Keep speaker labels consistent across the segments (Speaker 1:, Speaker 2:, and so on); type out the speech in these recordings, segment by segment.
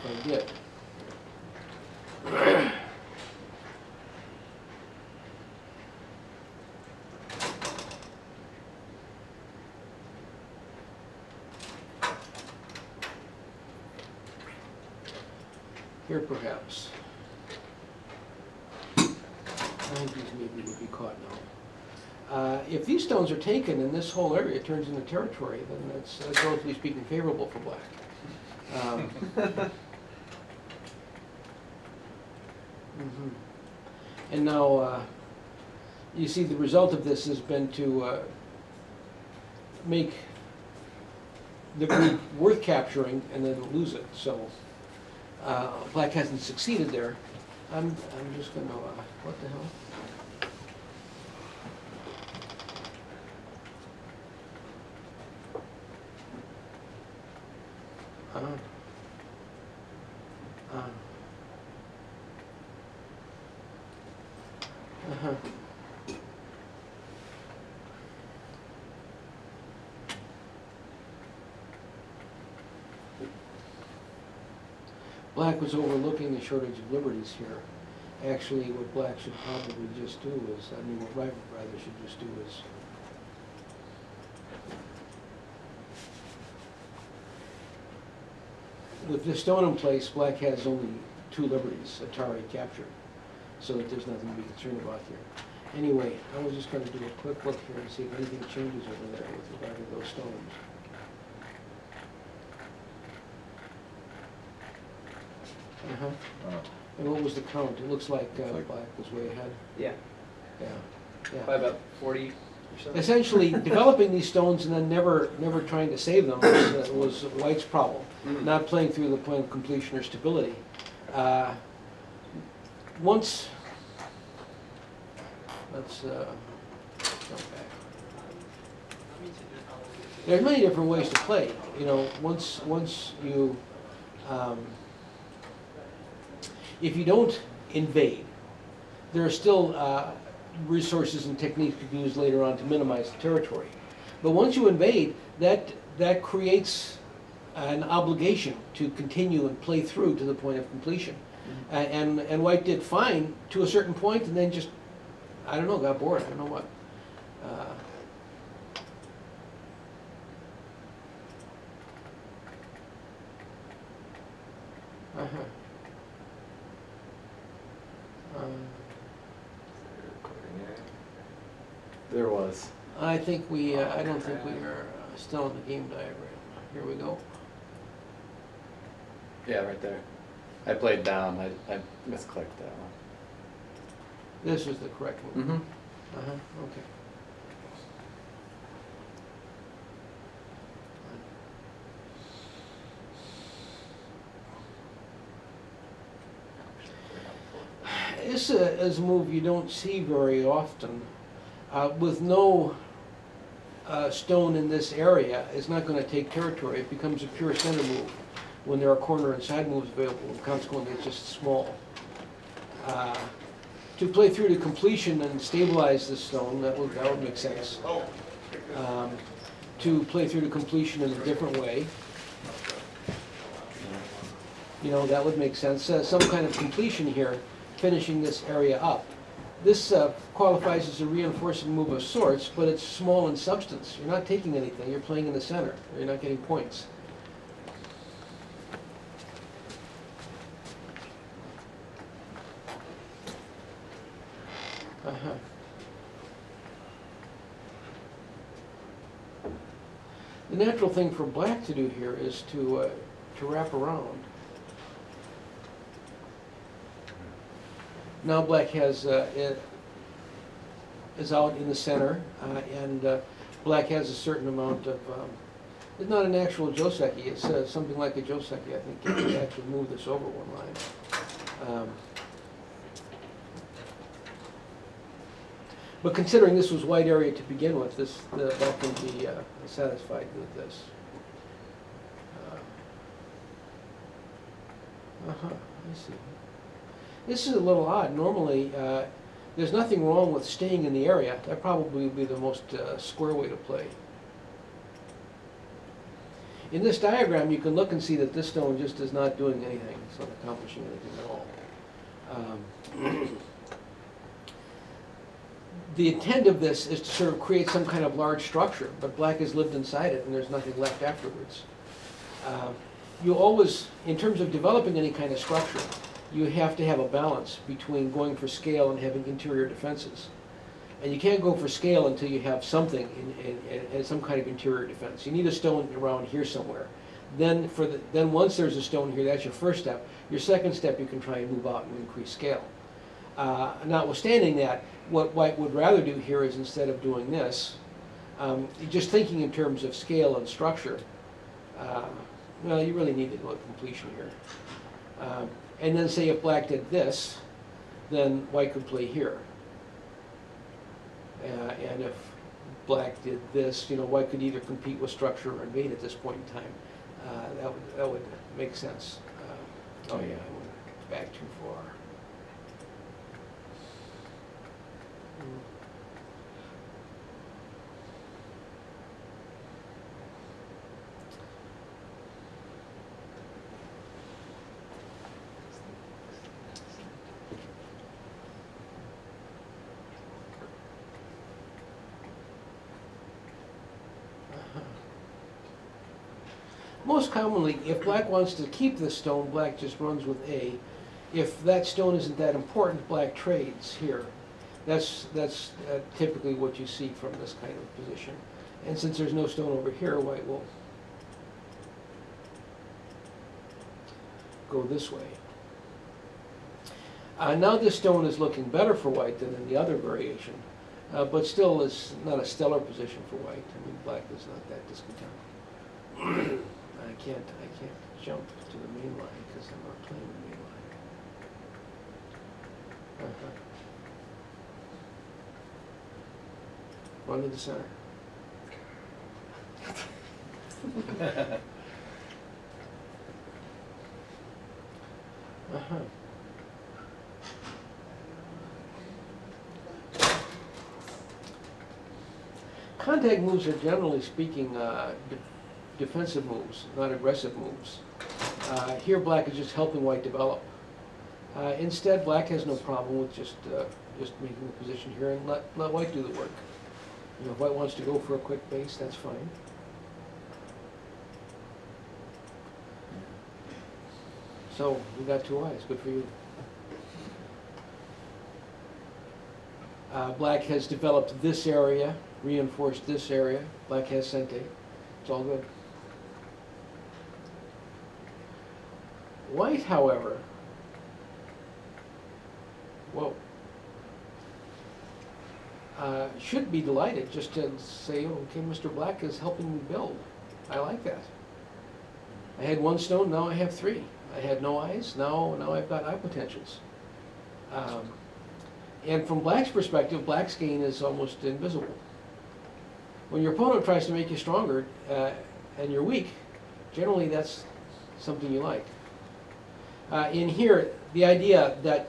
Speaker 1: if I did. Here perhaps. I think these maybe would be caught now. If these stones are taken and this whole area turns into territory, then that's relatively speaking favorable for black. Mhm. And now, you see the result of this has been to make the group worth capturing and then lose it. So black hasn't succeeded there. I'm just going to, what the hell? Black was overlooking the shortage of liberties here. Actually, what black should probably just do is, I mean, what white rather should just do is with this stone in place, black has only 2 liberties, Atari captured, so that there's nothing to be concerned about here. Anyway, I was just going to do a quick look here and see if anything changes over there with regard to those stones. And what was the count? It looks like black was way ahead.
Speaker 2: Yeah.
Speaker 1: Yeah.
Speaker 2: By about 40 or so.
Speaker 1: Essentially, developing these stones and then never trying to save them was white's problem. Not playing through the point of completion or stability. Once, let's jump back. There's many different ways to play. You know, once you if you don't invade, there are still resources and techniques you can use later on to minimize the territory. But once you invade, that creates an obligation to continue and play through to the point of completion. And white did fine to a certain point, and then just, I don't know, got bored. I don't know what.
Speaker 3: There was.
Speaker 1: I think we, I don't think we are still in the game diagram. Here we go.
Speaker 3: Yeah, right there. I played down. I misclicked that one.
Speaker 1: This is the correct one.
Speaker 3: Mm-hmm.
Speaker 1: Okay. This is a move you don't see very often. With no stone in this area, it's not going to take territory. It becomes a pure center move when there are corner and side moves available, and consequently it's just small. To play through to completion and stabilize the stone, that would make sense. To play through to completion in a different way, you know, that would make sense. Some kind of completion here, finishing this area up. This qualifies as a reinforcing move of sorts, but it's small in substance. You're not taking anything, you're playing in the center. You're not getting points. The natural thing for black to do here is to wrap around. Now black has is out in the center, and black has a certain amount of. It's not an actual joseki. It's something like a joseki. I think you can actually move this over one line. But considering this was white area to begin with, that can be satisfied with this. I see. This is a little odd. Normally, there's nothing wrong with staying in the area. That probably would be the most square way to play. In this diagram, you can look and see that this stone just is not doing anything. It's not accomplishing anything at all. The intent of this is to sort of create some kind of large structure, but black has lived inside it and there's nothing left afterwards. You always, in terms of developing any kind of structure, you have to have a balance between going for scale and having interior defenses. And you can't go for scale until you have something in some kind of interior defense. You need a stone around here somewhere. Then once there's a stone here, that's your first step. Your second step, you can try and move out and increase scale. Notwithstanding that, what White would rather do here is, instead of doing this, just thinking in terms of scale and structure, well, you really need to go to completion here. And then say if black did this, then white could play here. And if black did this, you know, white could either compete with structure or invade at this point in time. That would make sense. Oh yeah, I went back too far. Most commonly, if black wants to keep this stone, black just runs with A. If that stone isn't that important, black trades here. That's typically what you see from this kind of position. And since there's no stone over here, white will go this way. Now this stone is looking better for white than in the other variation, but still is not a stellar position for white. I mean, black is not that discontent. I can't jump to the main line because I'm not playing the main line. Run to the center. Contact moves are, generally speaking, defensive moves, not aggressive moves. Here black is just helping white develop. Instead, black has no problem with just making the position here and let white do the work. You know, if white wants to go for a quick base, that's fine. So, we got 2 eyes, good for you. Black has developed this area, reinforced this area. Black has sente. It's all good. White, however, should be delighted just to say, okay, Mr. Black is helping me build. I like that. I had 1 stone, now I have 3. I had no eyes, now I've got eye potentials. And from black's perspective, black's gain is almost invisible. When your opponent tries to make you stronger and you're weak, generally that's something you like. In here, the idea that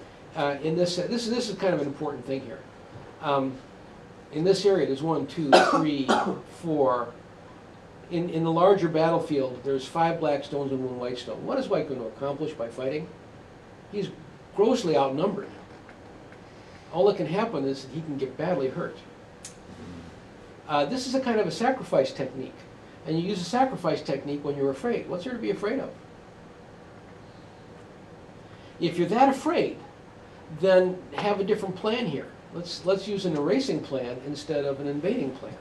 Speaker 1: in this is kind of an important thing here. In this area, there's 1, 2, 3, 4. In the larger battlefield, there's 5 black stones and 1 white stone. What is white going to accomplish by fighting? He's grossly outnumbered. All that can happen is that he can get badly hurt. This is a kind of a sacrifice technique. And you use a sacrifice technique when you're afraid. What's there to be afraid of? If you're that afraid, then have a different plan here. Let's use an erasing plan instead of an invading plan.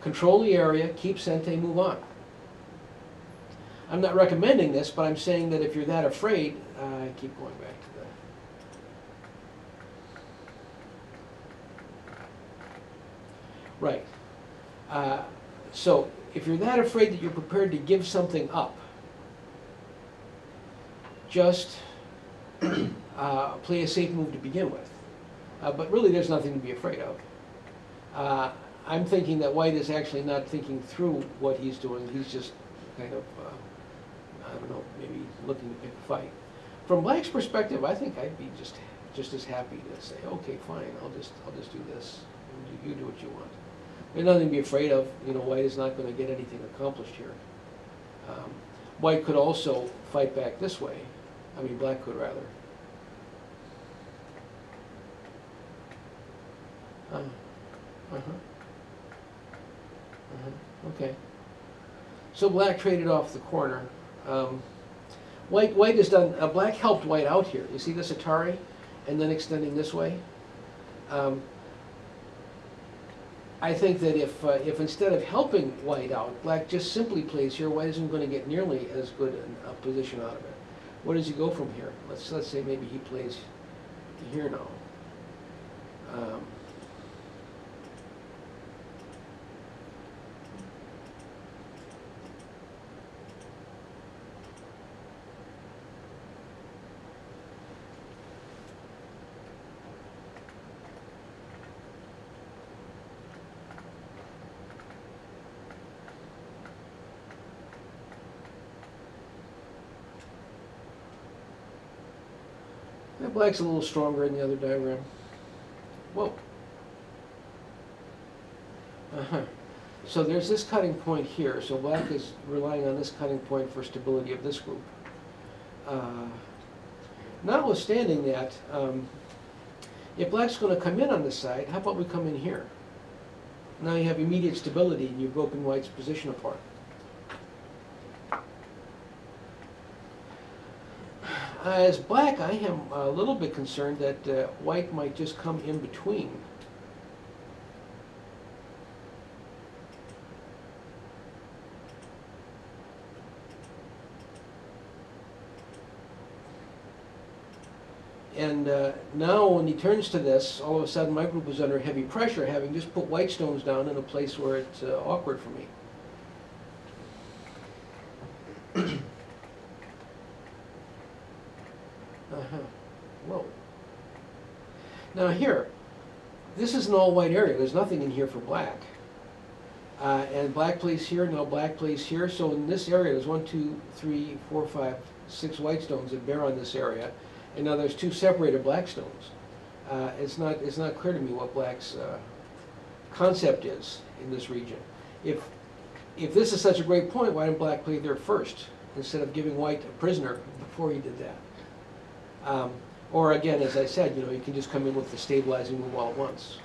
Speaker 1: Control the area, keep sente, move on. I'm not recommending this, but I'm saying that if you're that afraid, I keep going back to that. Right. So if you're that afraid that you're prepared to give something up, just play a safe move to begin with. But really there's nothing to be afraid of. I'm thinking that white is actually not thinking through what he's doing. He's just kind of, I don't know, maybe looking to pick a fight. From black's perspective, I think I'd be just just as happy to say, okay, fine, I'll just do this, and you do what you want. There's nothing to be afraid of. You know, white is not going to get anything accomplished here. White could also fight back this way. I mean, black could rather. Okay. So black traded off the corner. White has done, black helped white out here. You see this Atari? And then extending this way? I think that if instead of helping white out, black just simply plays here, white isn't going to get nearly as good a position out of it. Where does he go from here? Let's say maybe he plays here now. Black's a little stronger in the other diagram. Whoa. So there's this cutting point here. So black is relying on this cutting point for stability of this group. Notwithstanding that, if black's going to come in on this side, how about we come in here? Now you have immediate stability and you've broken white's position apart. As black, I am a little bit concerned that white might just come in between. And now when he turns to this, all of a sudden my group is under heavy pressure, having just put white stones down in a place where it's awkward for me. Whoa. Now here, this is an all-white area. There's nothing in here for black. And black plays here, now black plays here. So in this area, there's 1, 2, 3, 4, 5, 6 white stones that bear on this area. And now there's 2 separated black stones. It's not clear to me what black's concept is in this region. If this is such a great point, why didn't black play there first instead of giving white a prisoner before he did that? Or again, as I said, you know, you can just come in with the stabilizing move all at once.